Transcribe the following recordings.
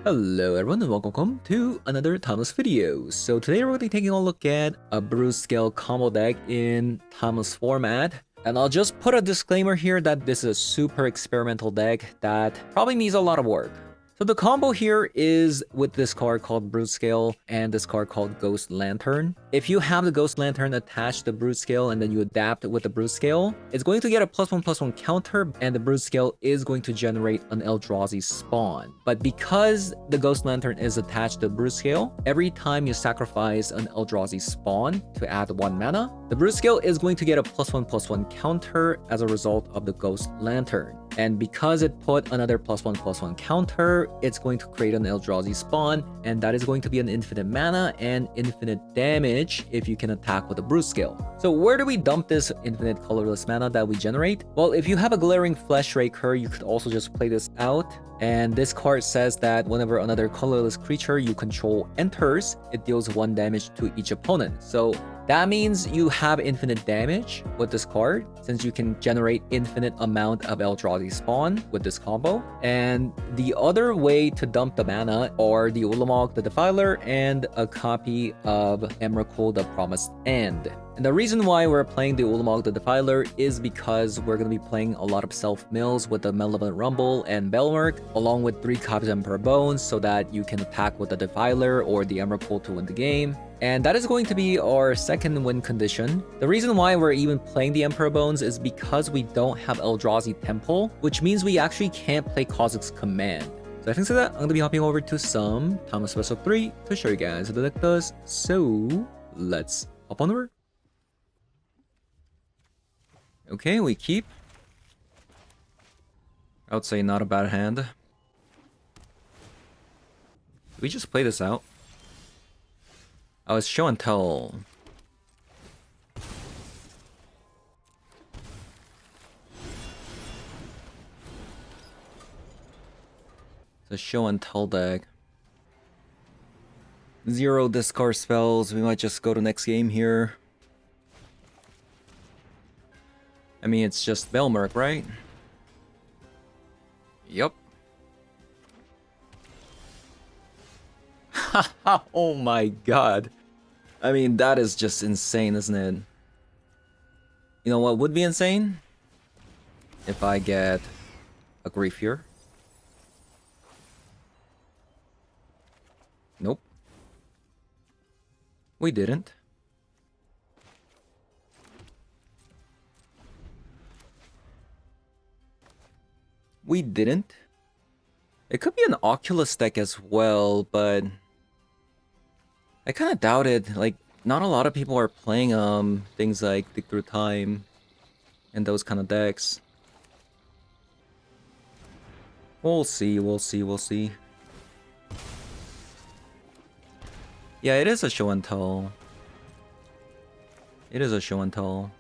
Hello everyone and welcome to another Timeless video. So today we're going to be taking a look at a Broodscale combo deck in Timeless format. And I'll just put a disclaimer here that this is a super experimental deck that probably needs a lot of work. So the combo here is with this card called Broodscale and this card called Ghost Lantern. If you have the Ghost Lantern attached to Broodscale and then you adapt with the Broodscale, it's going to get a +1/+1 counter and the Broodscale is going to generate an Eldrazi spawn. But because the Ghost Lantern is attached to Broodscale, every time you sacrifice an Eldrazi spawn to add 1 mana, the Broodscale is going to get a +1/+1 counter as a result of the Ghost Lantern. And because it put another +1/+1 counter, it's going to create an Eldrazi spawn, and that is going to be an infinite mana and infinite damage if you can attack with a Broodscale. So where do we dump this infinite colorless mana that we generate? Well, if you have a Glaring Fleshraker, you could also just play this out. And this card says that whenever another colorless creature you control enters, it deals 1 damage to each opponent. So that means you have infinite damage with this card, since you can generate infinite amount of Eldrazi spawn with this combo. And the other way to dump the mana are the Ulamog the Defiler and a copy of Emrakul the Promised End. And the reason why we're playing the Ulamog the Defiler is because we're going to be playing a lot of self-mills with the Malevolent Rumble and Belmurk, along with 3 copies of Emperor Bones, so that you can attack with the Defiler or the Emrakul to win the game. And that is going to be our second win condition. The reason why we're even playing the Emperor Bones is because we don't have Eldrazi Temple, which means we actually can't play Kha'Zix's Command. So I think so that I'm going to be hopping over to some Timeless Special 3 to show you guys how the deck does. So let's hop on over. Okay, we keep. I would say not a bad hand. Did we just play this out? Oh, it's show and tell. It's a show and tell deck. 0 discard spells. We might just go to next game here. I mean, it's just Belmurk, right? Yup. Haha, oh my god. I mean, that is just insane, isn't it? You know what would be insane? If I get a Grief here. Nope. We didn't. We didn't. It could be an Oculus deck as well, but I kind of doubt it. Like, not a lot of people are playing things like Dig Through Time and those kind of decks. We'll see, we'll see, we'll see. Yeah, it is a show and tell. It is a show and tell.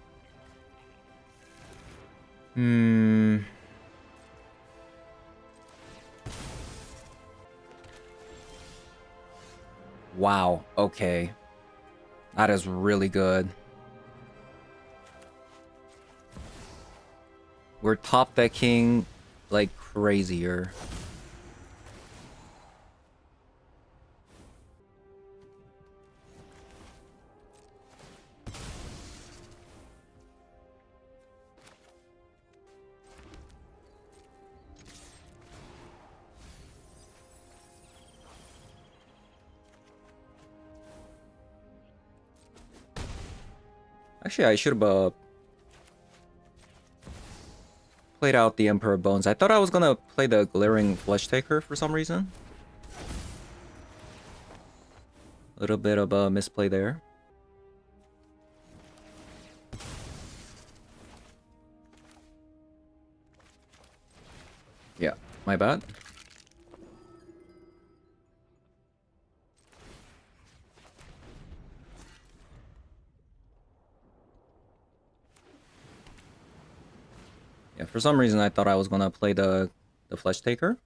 Wow, okay. That is really good. We're top decking like crazy here. Actually, I should have played out the Emperor Bones. I thought I was gonna play the Glaring Fleshtaker for some reason. A little bit of a misplay there. Yeah, my bad. Yeah, for some reason I thought I was gonna play the Fleshtaker.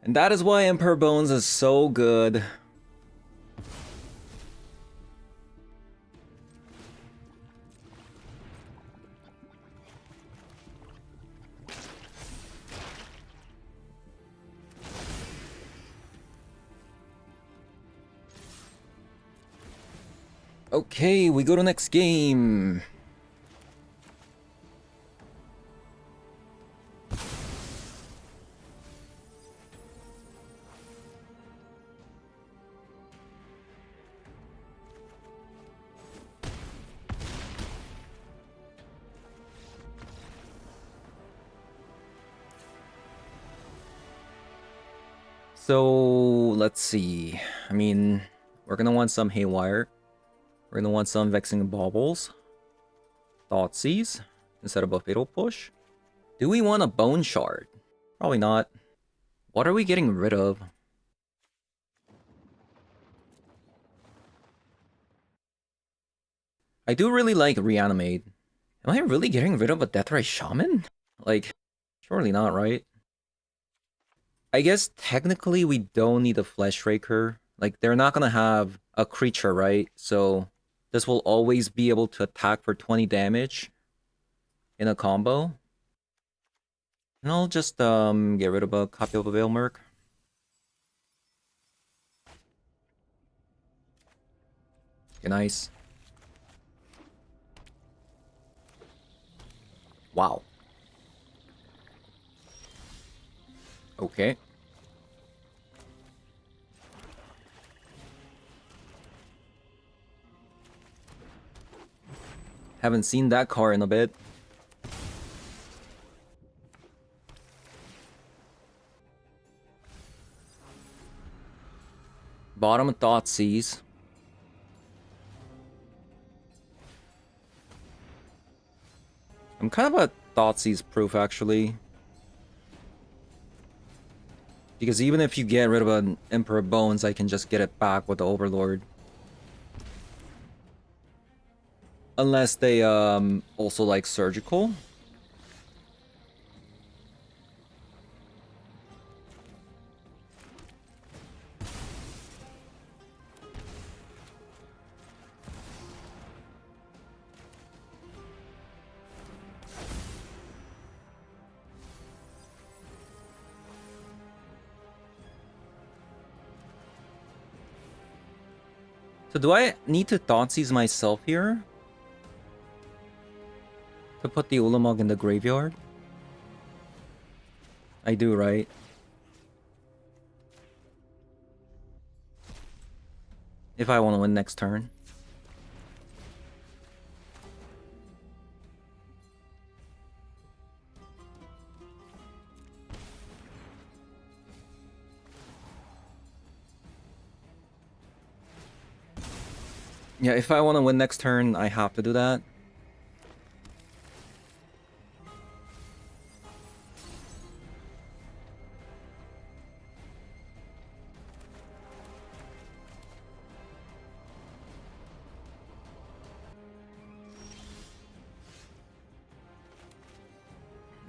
And that is why Emperor Bones is so good. Okay, we go to next game. So let's see. I mean, we're gonna want some Haywire. We're gonna want some Vexing Baubles. Thoughtseize instead of a Fatal Push. Do we want a Bone Shard? Probably not. What are we getting rid of? I do really like Reanimate. Am I really getting rid of a Deathray Shaman? Like, surely not, right? I guess technically we don't need a Flesh Raker. Like, they're not gonna have a creature, right? So this will always be able to attack for 20 damage in a combo. And I'll just get rid of a copy of a Veil Merc. Okay, nice. Wow. Okay. Haven't seen that card in a bit. Bottom Thoughtseize. I'm kind of a Thoughtseize proof, actually. Because even if you get rid of an Emperor Bones, I can just get it back with the Overlord. Unless they also like Surgical. So do I need to Thoughtseize myself here? To put the Ulamog in the graveyard? I do, right? If I want to win next turn. Yeah, if I want to win next turn, I have to do that.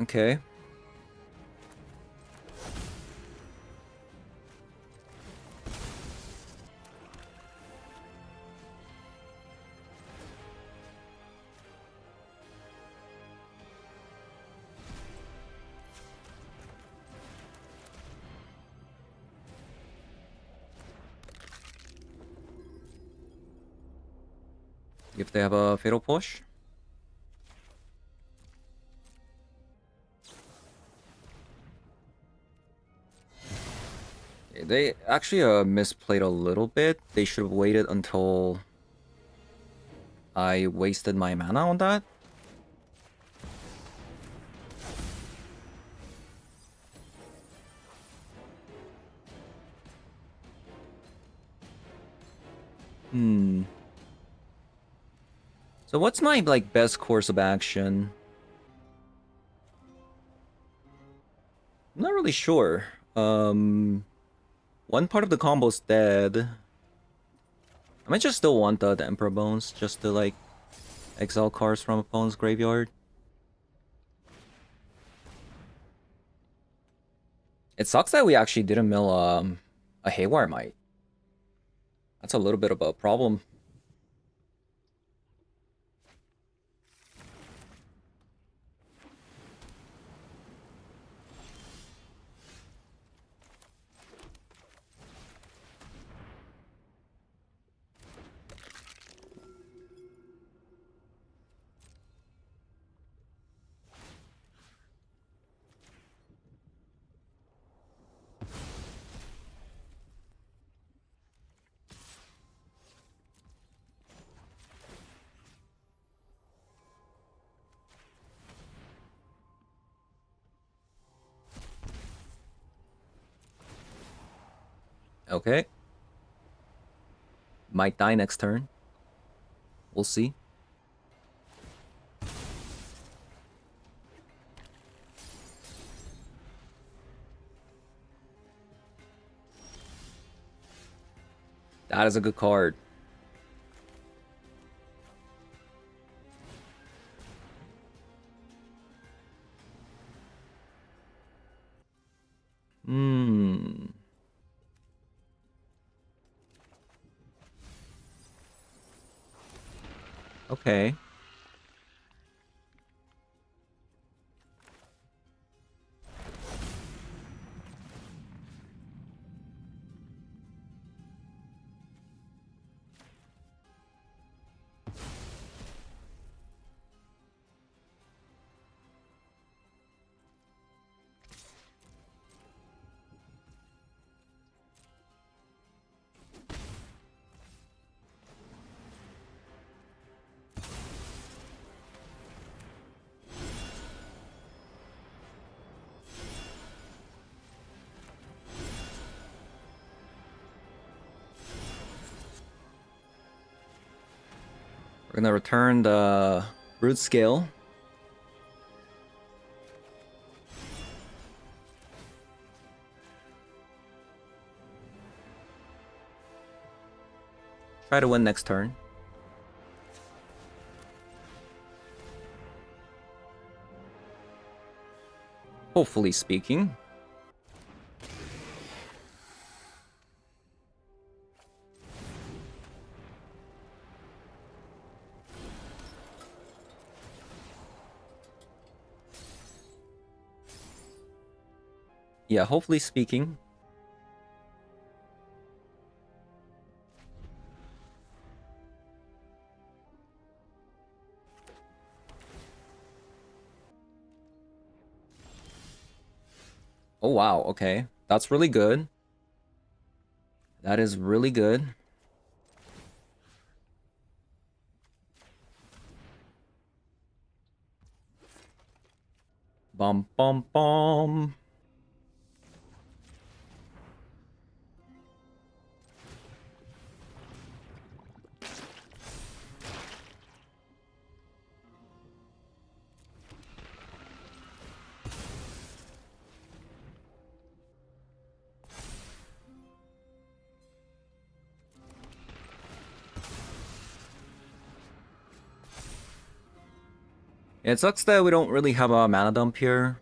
Okay. If they have a Fatal Push. They actually misplayed a little bit. They should have waited until I wasted my mana on that. So what's my like best course of action? I'm not really sure. One part of the combo's dead. I might just still want the Emperor Bones just to like exile cards from opponent's graveyard. It sucks that we actually didn't mill a Haywire Mite. That's a little bit of a problem. Okay. Might die next turn. We'll see. That is a good card. Hmm. Okay. We're gonna return the Broodscale. Try to win next turn. Hopefully speaking. Yeah, hopefully speaking. Oh wow, okay. That's really good. That is really good. Bum bum bum. It sucks that we don't really have a mana dump here.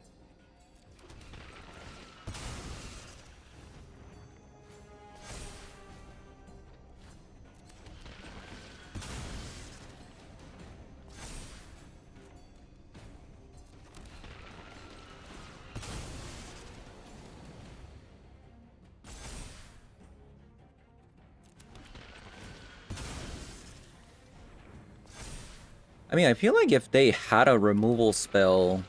I mean, I feel like if they had a removal spell...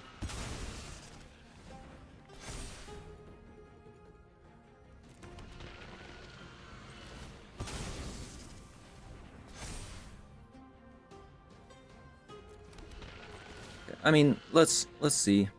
I mean, let's see.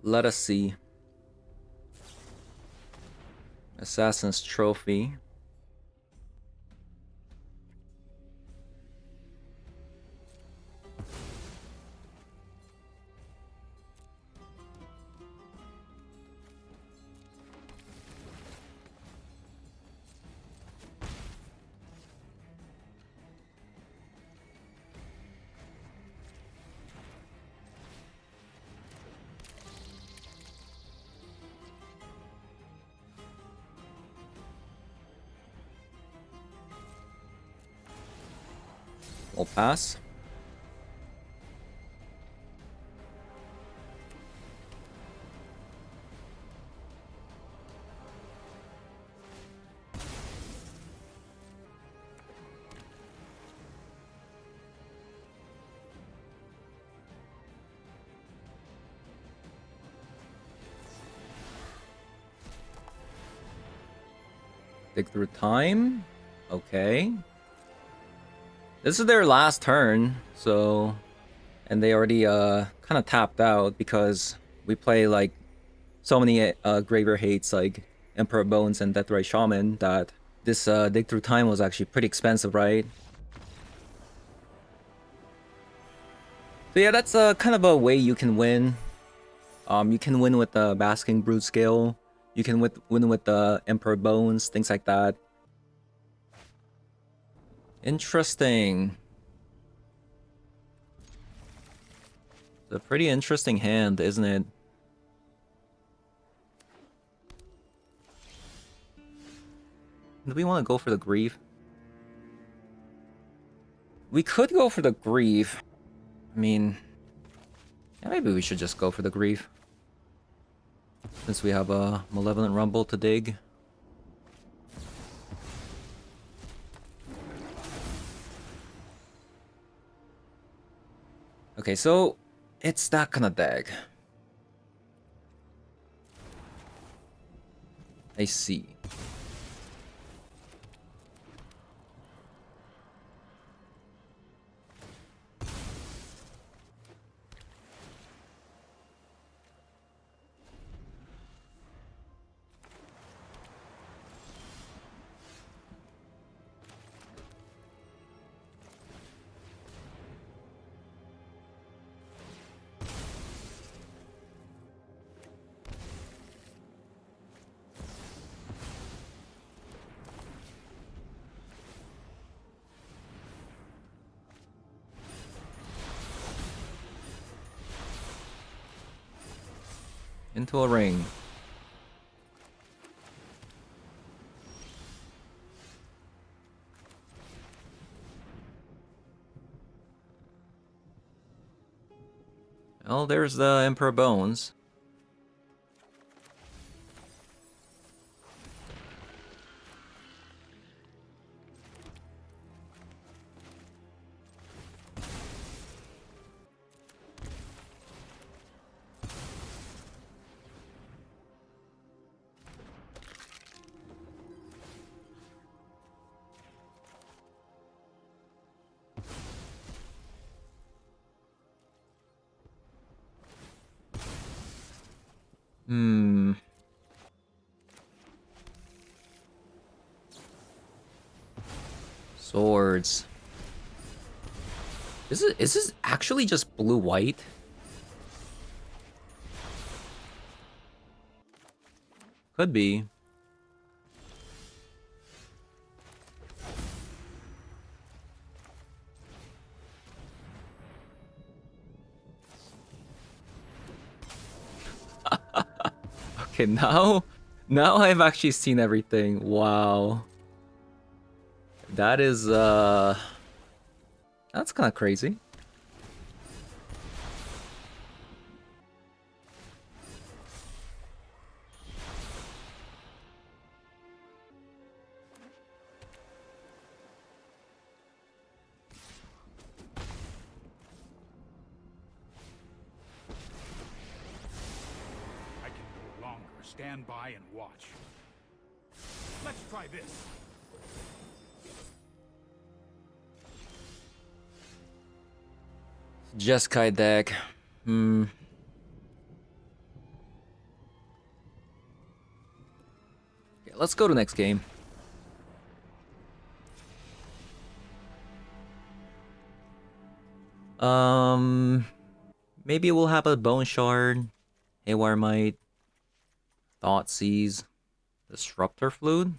Let us see. Assassin's Trophy. We'll pass. Dig through time. Okay. This is their last turn, so... And they already kind of tapped out because we play like so many Graveyard Hates like Emperor Bones and Deathray Shaman that this Dig Through Time was actually pretty expensive, right? So yeah, that's kind of a way you can win. You can win with the Basking Broodscale. You can win with the Emperor Bones, things like that. Interesting. It's a pretty interesting hand, isn't it? Do we want to go for the Grief? We could go for the Grief. I mean, yeah, maybe we should just go for the Grief. Since we have a Malevolent Rumble to dig. Okay, so it's that kind of deck. I see. Into a ring. Well, there's the Emperor Bones. Swords. Is this actually just blue-white? Could be. Okay, now I've actually seen everything. Wow. That is that's kind of crazy. I can no longer stand by and watch. Let's try this. Jeskai deck. Okay, let's go to next game. Maybe we'll have a Bone Shard, Haywire Might, Thoughtseize, Disruptor Flute.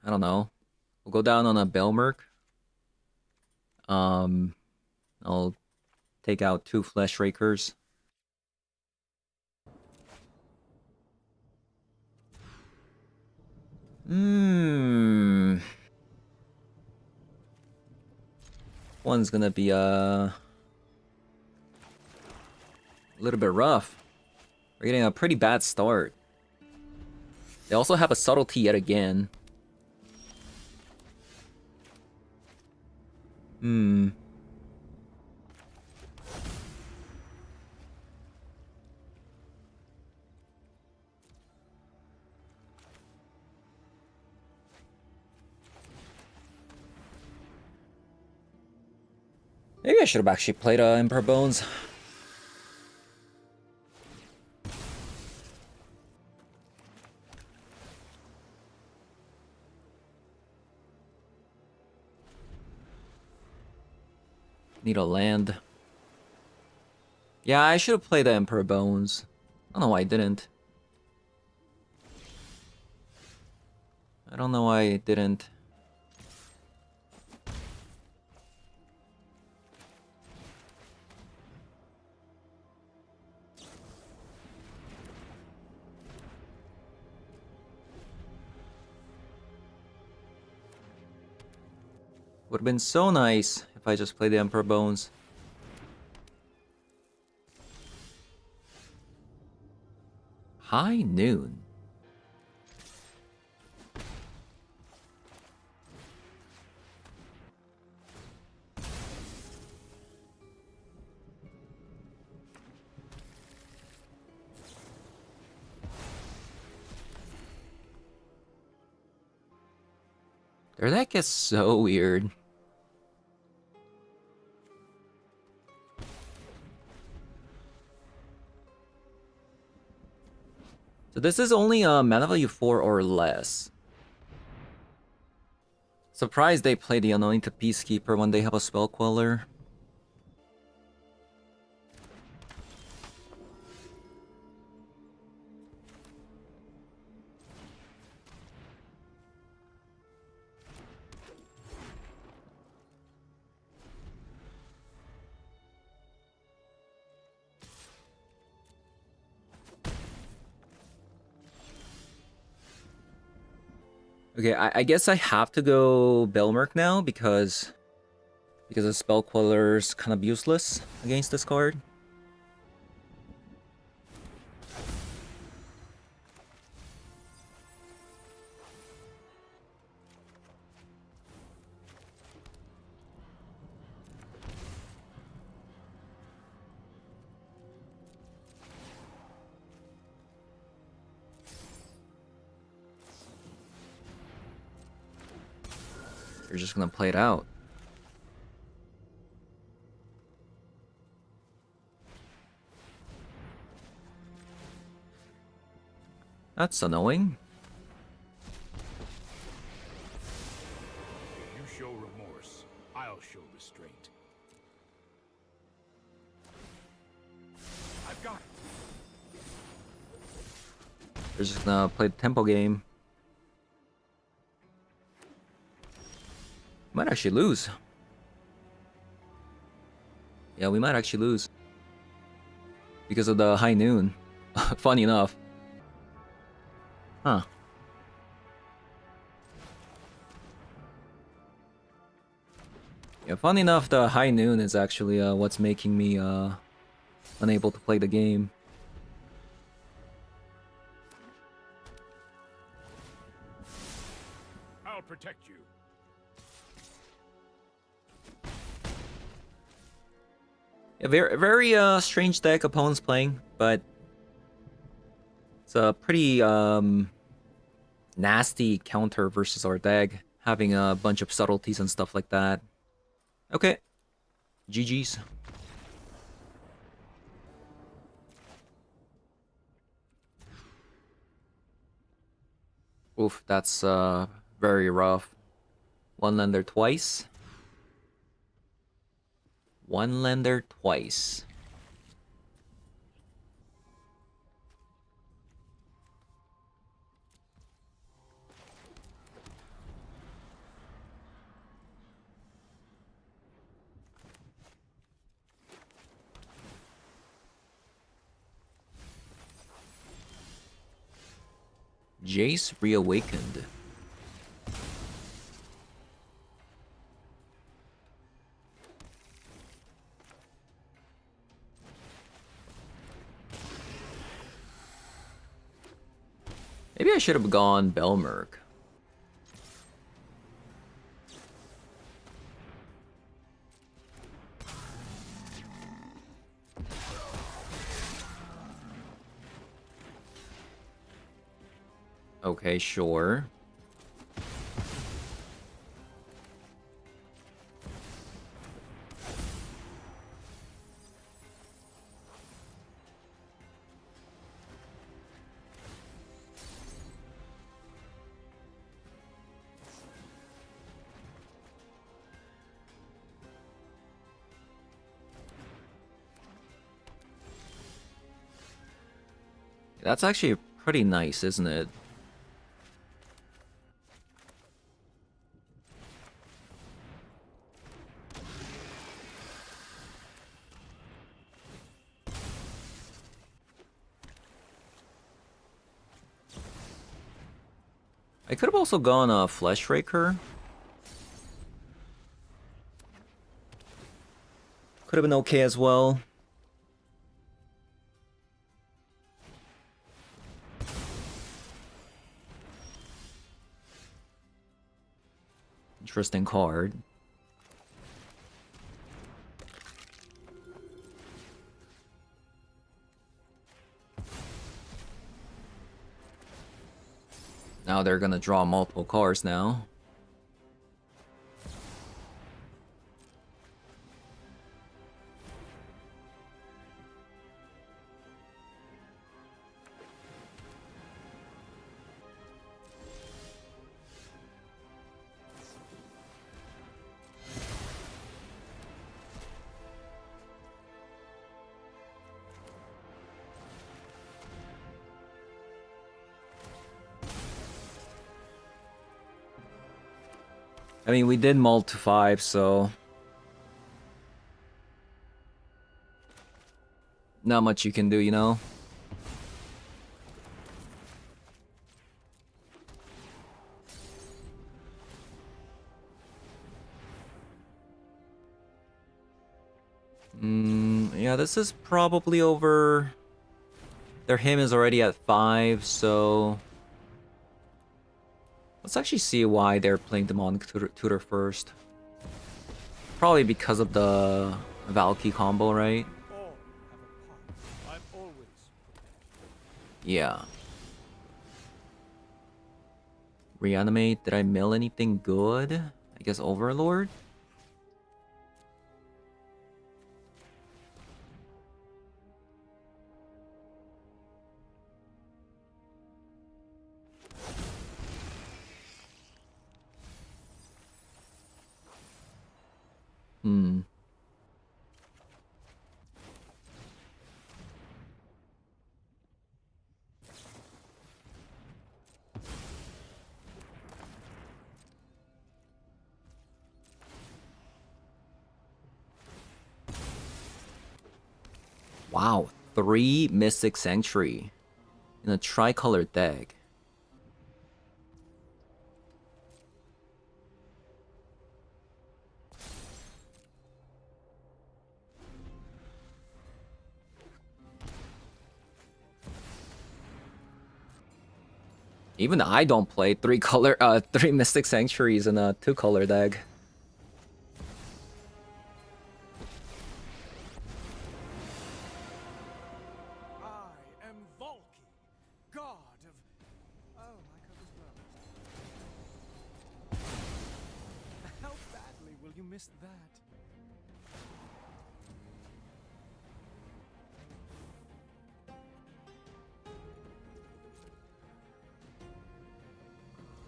I don't know. We'll go down on a Belmerk. I'll take out 2 Flesh Rakers. one's gonna be a little bit rough. We're getting a pretty bad start. They also have a subtlety yet again. Maybe I should have actually played Emperor Bones. Need a land. Yeah, I should have played the Emperor Bones. I don't know why I didn't. I don't know why I didn't. Would have been so nice if I just played the Emperor Bones. High noon. Their deck gets so weird. So this is only mana value 4 or less. Surprised they play the Anointed Peacekeeper when they have a Spell Queller. Okay, I guess I have to go Belmerk now because the Spell Queller's kind of useless against this card. You're just gonna play it out. That's annoying. If you show remorse, I'll show restraint. I've got it. They're just gonna play the tempo game. Might actually lose. Yeah, we might actually lose. Because of the high noon. Funny enough. Huh. Yeah, funny enough, the high noon is actually what's making me unable to play the game. I'll protect you. Yeah, very strange deck opponents playing, but it's a pretty nasty counter versus our deck, having a bunch of subtleties and stuff like that. Okay, GG's. Oof, that's very rough. One lander twice. One lander twice. Jace Reawakened. Maybe I should have gone Belmerk. Okay, sure. That's actually pretty nice, isn't it? I could have also gone a Flesh Raker. Could have been okay as well. Interesting card. Now they're gonna draw multiple cards now. I mean, we did mull to 5, so not much you can do, you know? Yeah, this is probably over. Their him is already at 5, so let's actually see why they're playing Demonic Tutor first. Probably because of the Valky combo, right? All have a part. I'm always prepared. Yeah. Reanimate. Did I mill anything good? I guess Overlord? Hmm. Wow, 3 Mystic Sanctuary in a tricolor deck. Even I don't play 3 Mystic Sanctuaries in a 2-color deck. I am Valky, god of... Oh, my cover's blown. How badly will you miss that?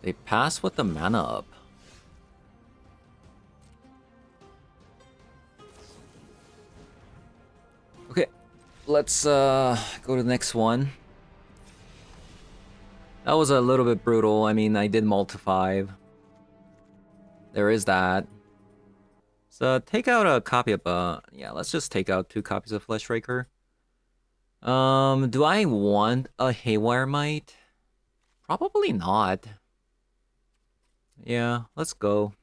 They pass with the mana up. Okay, let's go to the next one. That was a little bit brutal. I mean, I did multi 5. There is that. So take out a copy of yeah, let's just take out 2 copies of Flesh Raker. Do I want a Haywire Might? Probably not. Yeah, let's go.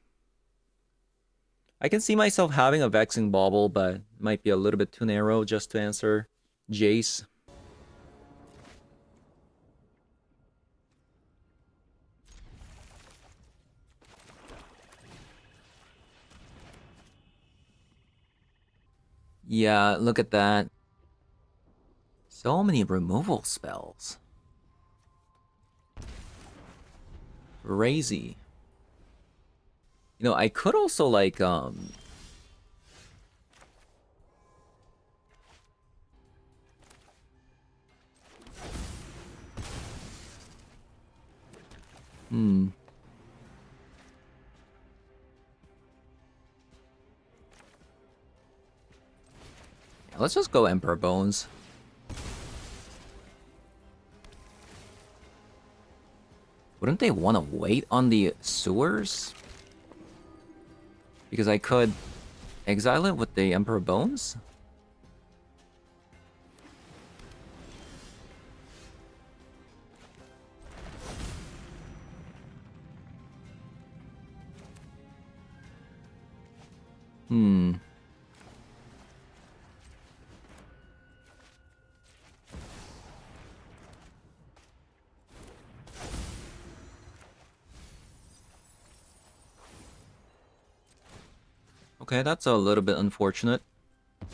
I can see myself having a Vexing Bauble, but it might be a little bit too narrow just to answer Jace. Yeah, look at that. So many removal spells. Crazy. You know, I could also like hmm. Yeah, let's just go Emperor Bones. Wouldn't they want to wait on the sewers? Because I could exile it with the Emperor Bones? Hmm. Okay, that's a little bit unfortunate,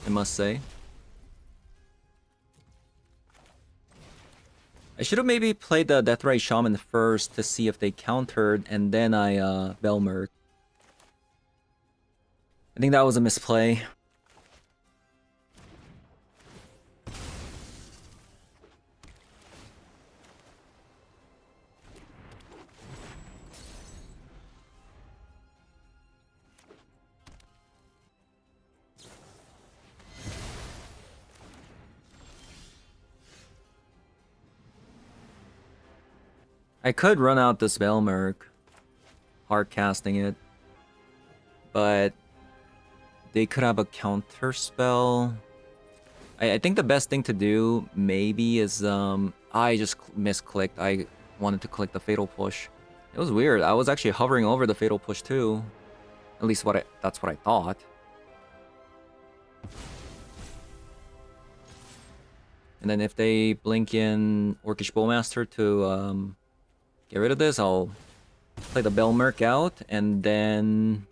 I must say. I should have maybe played the Deathray Shaman first to see if they countered, and then I Belmerk. I think that was a misplay. I could run out this Belmerk, hard casting it, but they could have a counter spell. I think the best thing to do maybe is I just misclicked. I wanted to click the Fatal Push. It was weird. I was actually hovering over the Fatal Push too. At least that's what I thought. And then if they blink in Orcish Bowmaster to get rid of this, I'll play the Belmerk out and then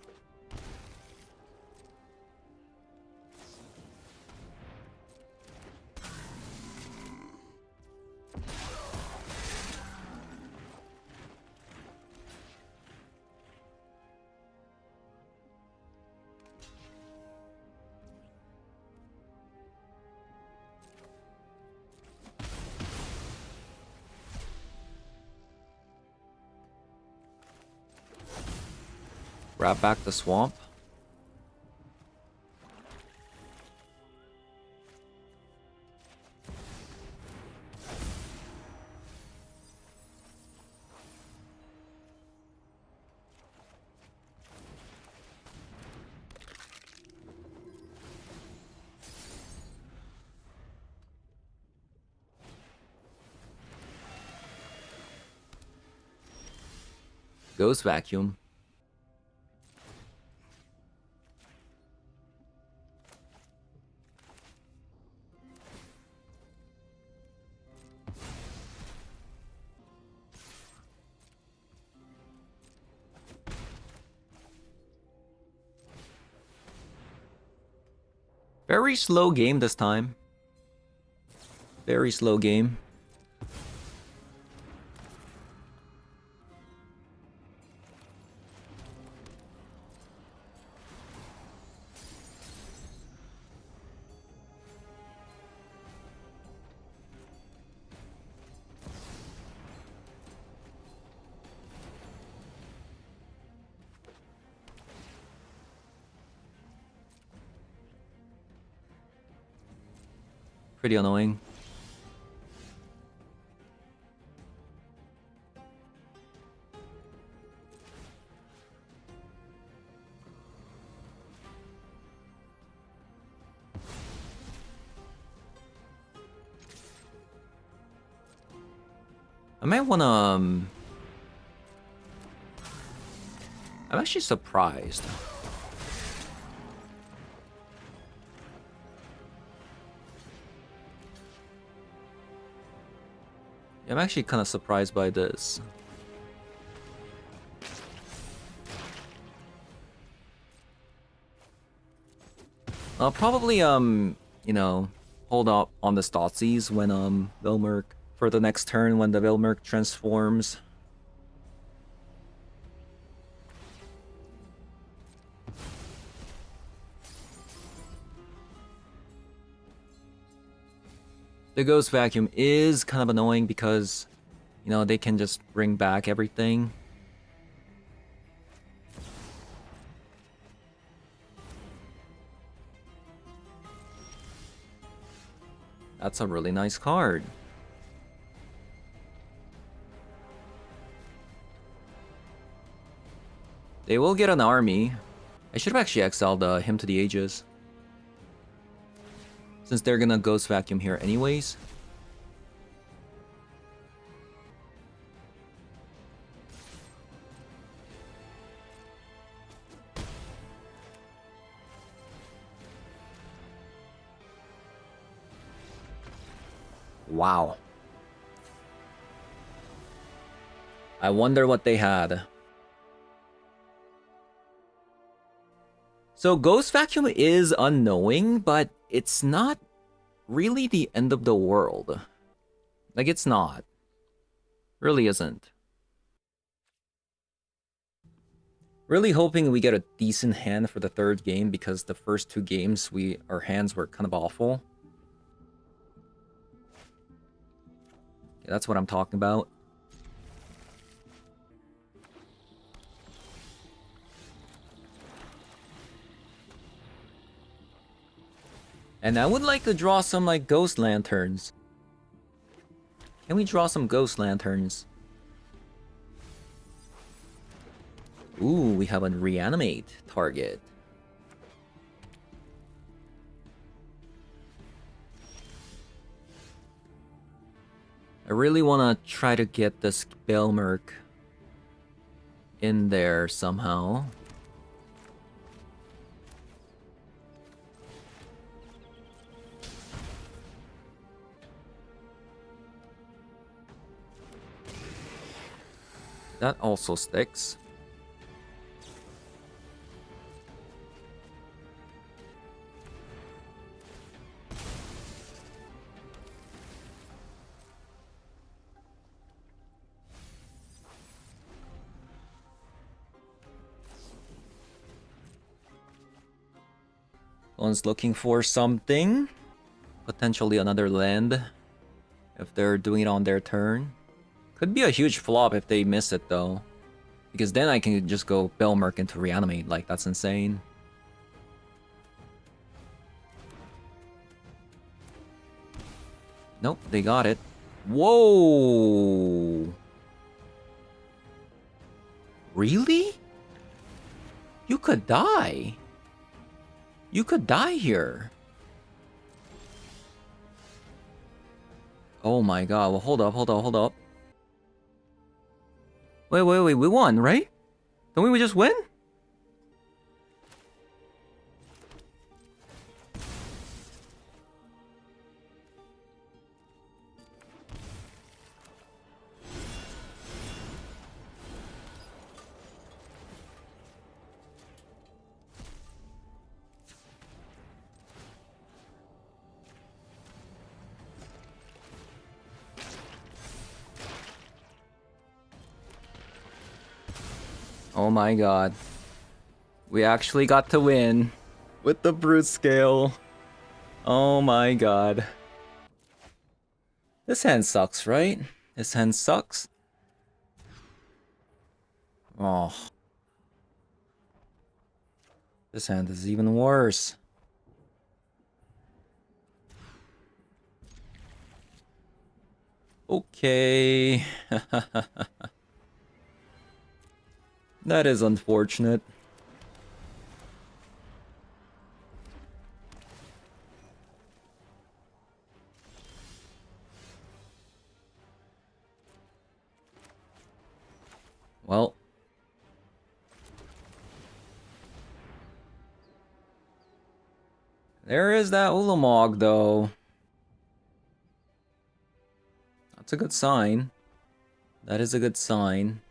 grab back the swamp. Ghost Vacuum. Very slow game this time. Very slow game. Pretty annoying. I might wanna I'm actually surprised. I'm actually kind of surprised by this. I'll probably, you know, hold up on the Stotsies when, Vilmerk, for the next turn when the Vilmerk transforms. The Ghost Vacuum is kind of annoying because, you know, they can just bring back everything. That's a really nice card. They will get an army. I should have actually exiled him to the Aegis, since they're gonna Ghost Vacuum here anyways. Wow. I wonder what they had. So Ghost Vacuum is unknowing, but it's not really the end of the world. Like, it's not. Really isn't. Really hoping we get a decent hand for the third game, because the first two games our hands were kind of awful. Yeah, that's what I'm talking about. And I would like to draw some, like, Ghost Lanterns. Can we draw some Ghost Lanterns? Ooh, we have a reanimate target. I really want to try to get this Belmerk in there somehow. That also sticks. One's looking for something. Potentially another land, if they're doing it on their turn. Could be a huge flop if they miss it, though. Because then I can just go Belmerk into Reanimate. Like, that's insane. Nope, they got it. Whoa! Really? You could die. You could die here. Oh my god, well, hold up. Wait, we won, right? Don't we just win? Oh my god. We actually got to win with the Broodscale. Oh my god. This hand sucks, right? This hand sucks. Oh. This hand is even worse. Okay. That is unfortunate. Well. There is that Ulamog, though. That's a good sign. That is a good sign.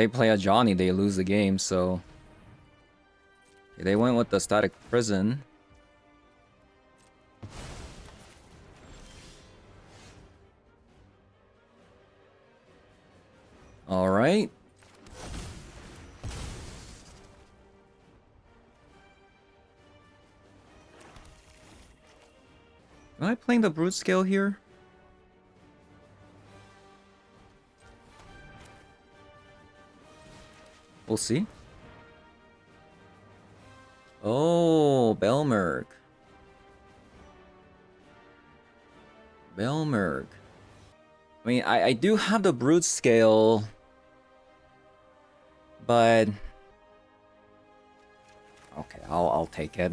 they play a Johnny, they lose the game, so... Okay, they went with the Static Prison. Alright. Am I playing the Broodscale here? We'll see. Oh, Belmerg. Belmerg. I mean, I do have the Broodscale, but... Okay, I'll take it.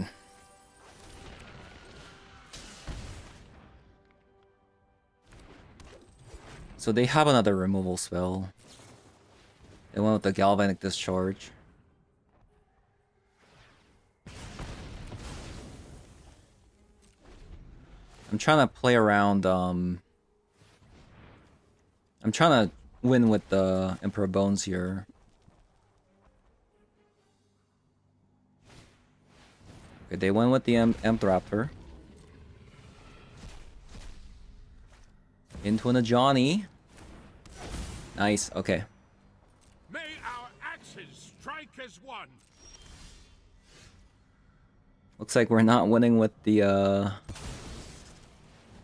So they have another removal spell. They went with the Galvanic Discharge. I'm trying to play around, I'm trying to win with the Emperor Bones here. Okay, they went with the Raptor. Into a Johnny. Nice, okay. May our axes strike as one. Looks like we're not winning with the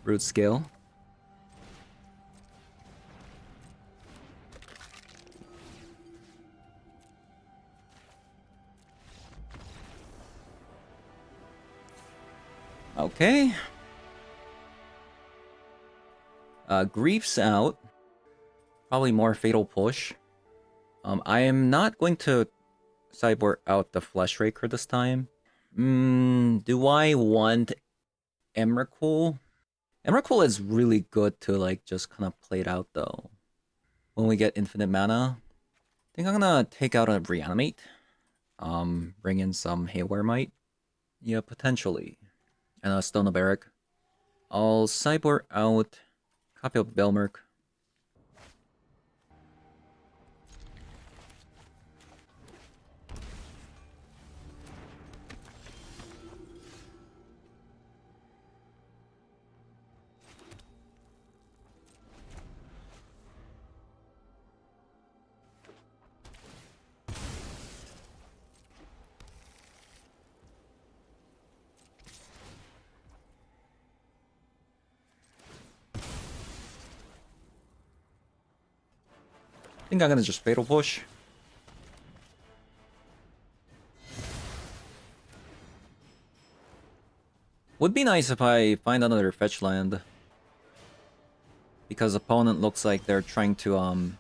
Broodscale. Okay. Grief's out. Probably more Fatal Push. I am not going to sideboard out the Flesh Raker this time. Do I want Emrakul? Emrakul is really good to like just kind of play it out though. When we get infinite mana. I think I'm gonna take out a Reanimate. Bring in some Haywire Might. Yeah, potentially. And a Stone of Barrack. I'll sideboard out copy of Belmerk. I think I'm gonna just Fatal Push. Would be nice if I find another fetch land. Because opponent looks like they're trying to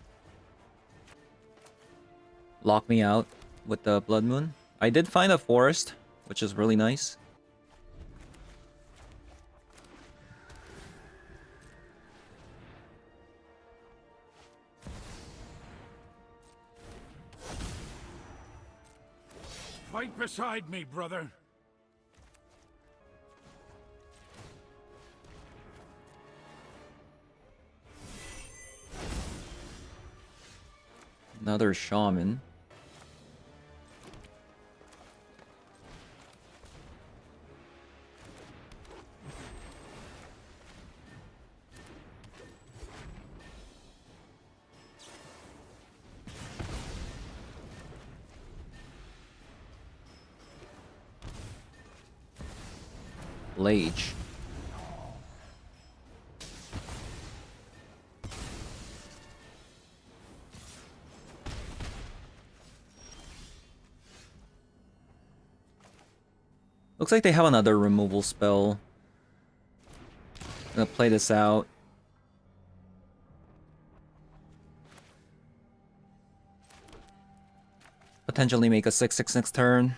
lock me out with the Blood Moon. I did find a forest, which is really nice. Fight beside me, brother. Another Shaman. Lage. Looks like they have another removal spell. I'm gonna play this out. Potentially make a 6/6 next turn.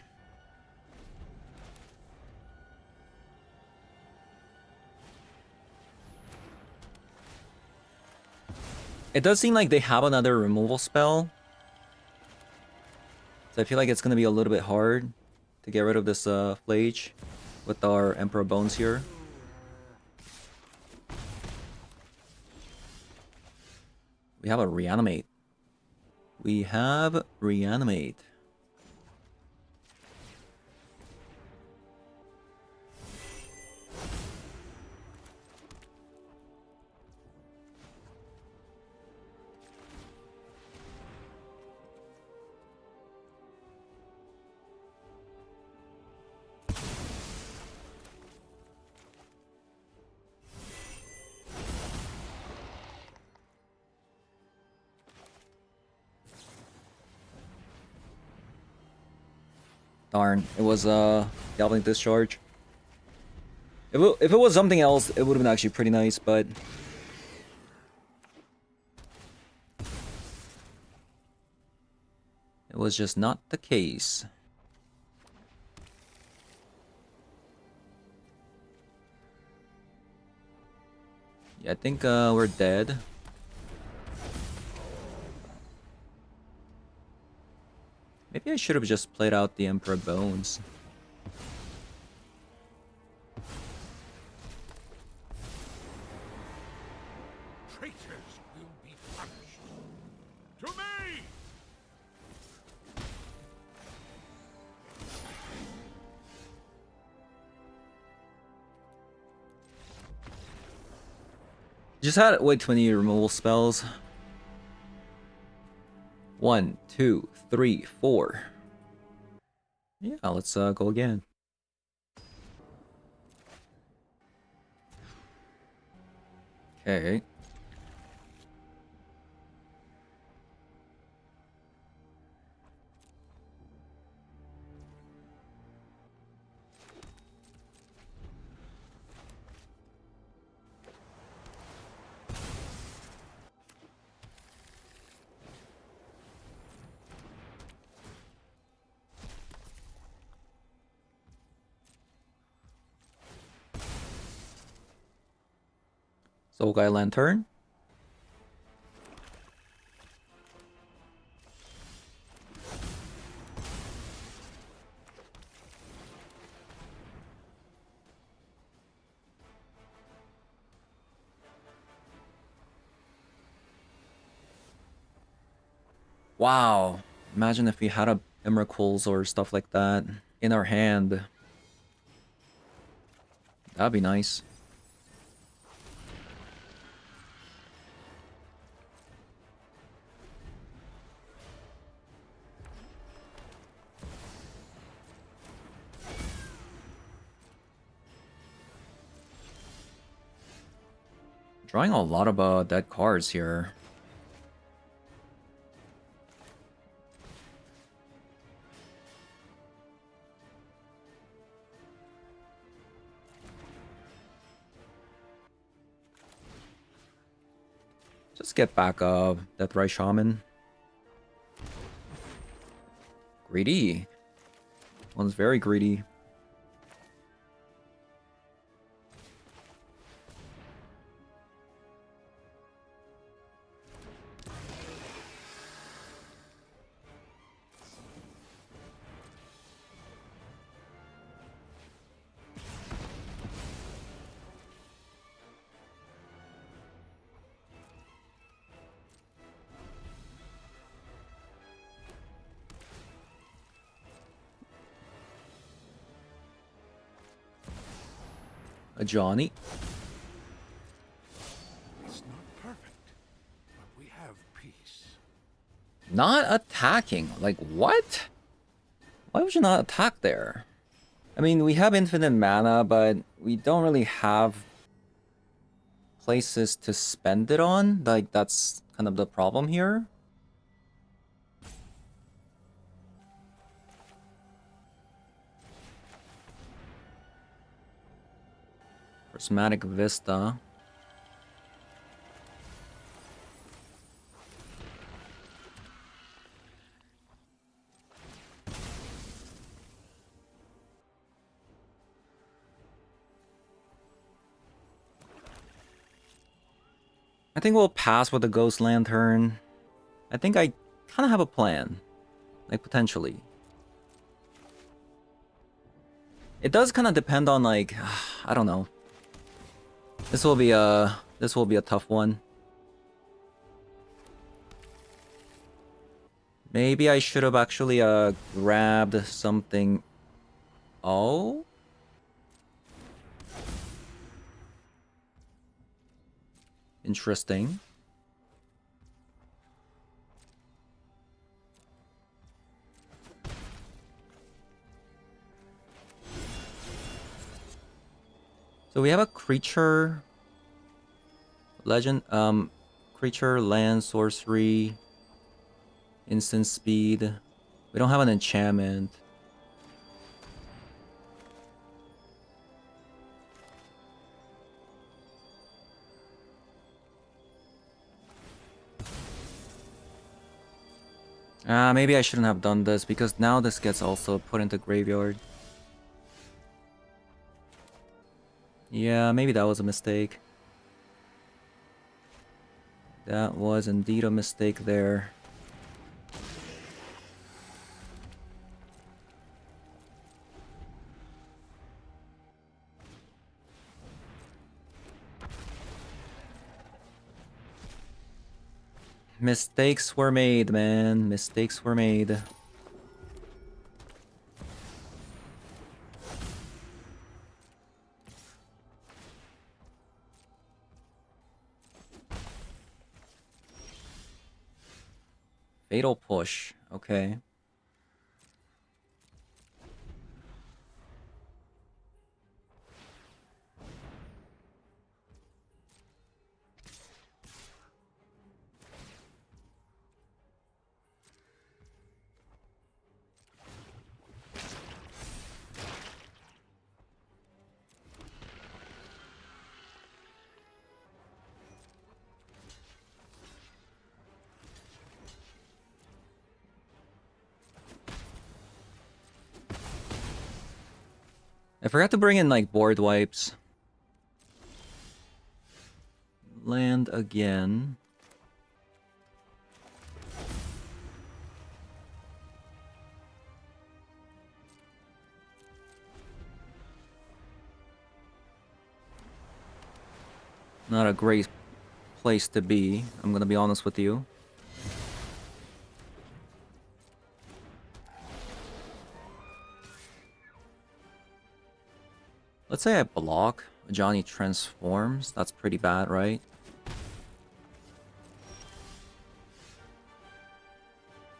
It does seem like they have another removal spell. So I feel like it's gonna be a little bit hard to get rid of this Flage with our Emperor Bones here. We have a Reanimate. We have Reanimate. Darn, it was Galvanic Discharge. If it was something else, it would have been actually pretty nice, but it was just not the case. Yeah, I think we're dead. Maybe I should have just played out the Emperor Bones. Traitors will be punished. To me! Just had way too many removal spells. 1, 2, 3, 4. Yeah, let's go again. Okay. Soul Guy Lantern. Wow. Imagine if we had a Emeralds or stuff like that in our hand. That'd be nice. Drawing a lot of dead cards here. Just get back Deathrise Shaman. Greedy. One's very greedy. A Johnny. It's not perfect, but we have peace. Not attacking. Like, what? Why would you not attack there? I mean, we have infinite mana, but we don't really have places to spend it on. Like, that's kind of the problem here. Prismatic Vista. I think we'll pass with the Ghost Lantern. I think I kind of have a plan. Like, potentially. It does kind of depend on, like, I don't know. This will be a tough one. Maybe I should have actually grabbed something. Oh? Interesting. So we have a creature, legend, creature, land, sorcery, instant speed. We don't have an enchantment. Maybe I shouldn't have done this because now this gets also put into graveyard. Yeah, maybe that was a mistake. That was indeed a mistake there. Mistakes were made, man. Mistakes were made. Fatal push. Okay. I forgot to bring in like board wipes. Land again. Not a great place to be, I'm gonna be honest with you. Let's say I block, Johnny transforms. That's pretty bad, right?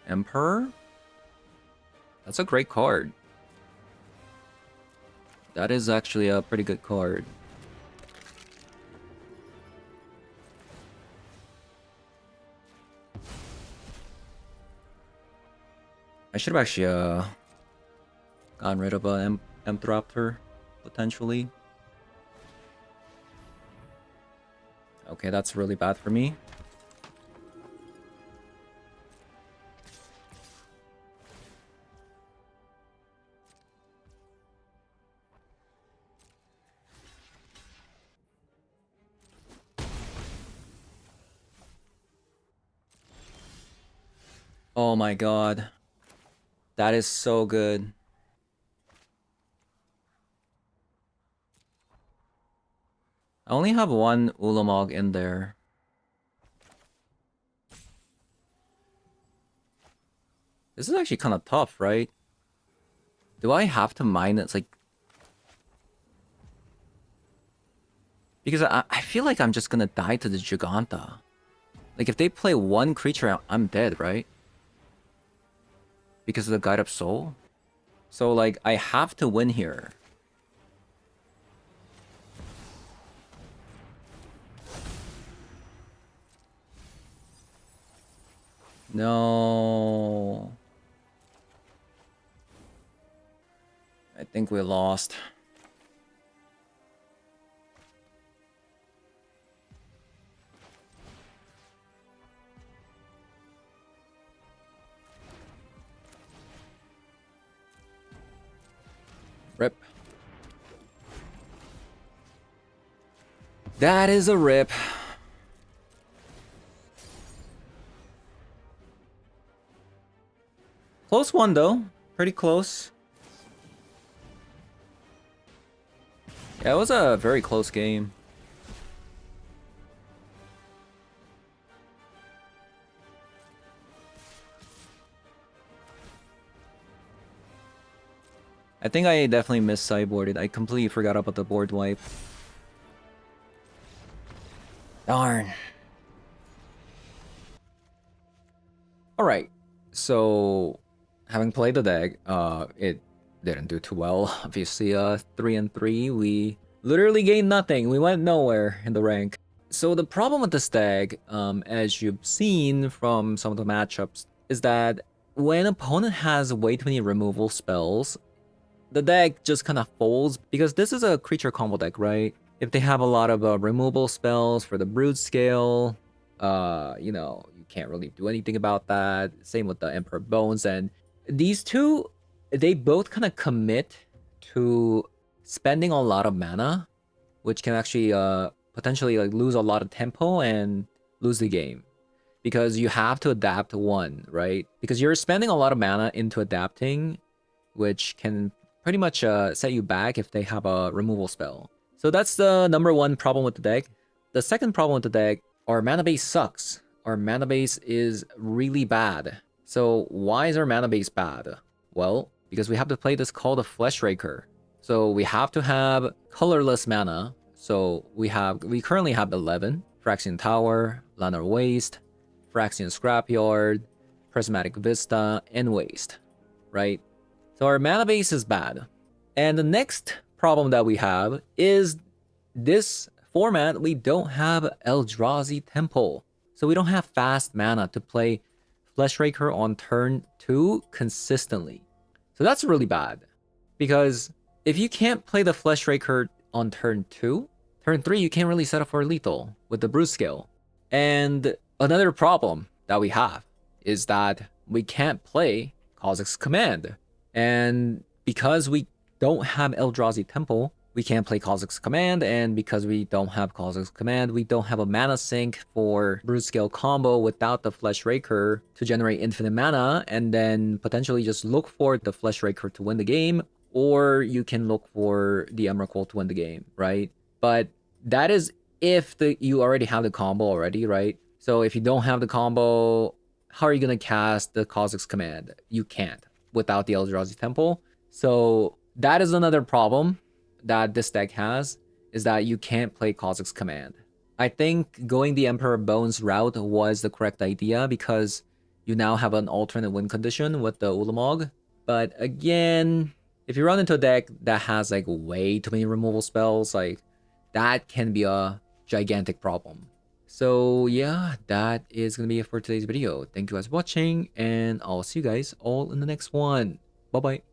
Emperor? That's a great card. That is actually a pretty good card. I should have actually gotten rid of a Emthraptor, potentially. Okay, that's really bad for me. Oh my god. That is so good. I only have one Ulamog in there. This is actually kind of tough, right? Do I have to mine it? It's like... Because I feel like I'm just gonna die to the Giganta. Like, if they play one creature, I'm dead, right? Because of the Guide of Soul? So, like, I have to win here. No. I think we lost. Rip. That is a rip. Close one, though. Pretty close. Yeah, it was a very close game. I think I definitely missed sideboarded. I completely forgot about the board wipe. Darn. Alright, so having played the deck, it didn't do too well. Obviously, 3 and 3, we literally gained nothing. We went nowhere in the rank. So the problem with this deck, as you've seen from some of the matchups, is that when an opponent has way too many removal spells, the deck just kind of folds, because this is a creature combo deck, right? If they have a lot of removal spells for the Broodscale, you know, you can't really do anything about that. Same with the Emperor Bones, and these two, they both kind of commit to spending a lot of mana, which can actually potentially like lose a lot of tempo and lose the game, because you have to adapt one, right? Because you're spending a lot of mana into adapting, which can pretty much set you back if they have a removal spell. So that's the number one problem with the deck. The second problem with the deck, our mana base sucks. Our mana base is really bad. So why is our mana base bad? Well, because we have to play this called the Fleshraker. So we have to have colorless mana. So we currently have 11: Phyrexian Tower, Lanor Waste, Phyrexian Scrapyard, Prismatic Vista, and Waste, right? So our mana base is bad. And the next problem that we have is this format, we don't have Eldrazi Temple. So we don't have fast mana to play Fleshraker on turn 2 consistently. So that's really bad. Because if you can't play the Fleshraker on turn 2, turn 3 you can't really set up for lethal with the Broodscale. And another problem that we have is that we can't play Kha'Zix Command. And because we don't have Eldrazi Temple, we can't play Kha'Zix Command, and because we don't have Kha'Zix Command, we don't have a mana sink for Broodscale combo without the Fleshraker to generate infinite mana, and then potentially just look for the Fleshraker to win the game, or you can look for the Emrakul to win the game, right? But that is if you already have the combo already, right? So if you don't have the combo, how are you going to cast the Kha'Zix Command? You can't without the Eldrazi Temple. So that is another problem that this deck has, is that you can't play Kha'Zix Command. I think going the Emperor Bones route was the correct idea, because you now have an alternate win condition with the Ulamog. But again, if you run into a deck that has like way too many removal spells, like that can be a gigantic problem. So yeah, that is going to be it for today's video. Thank you guys for watching, and I'll see you guys all in the next one. Bye-bye.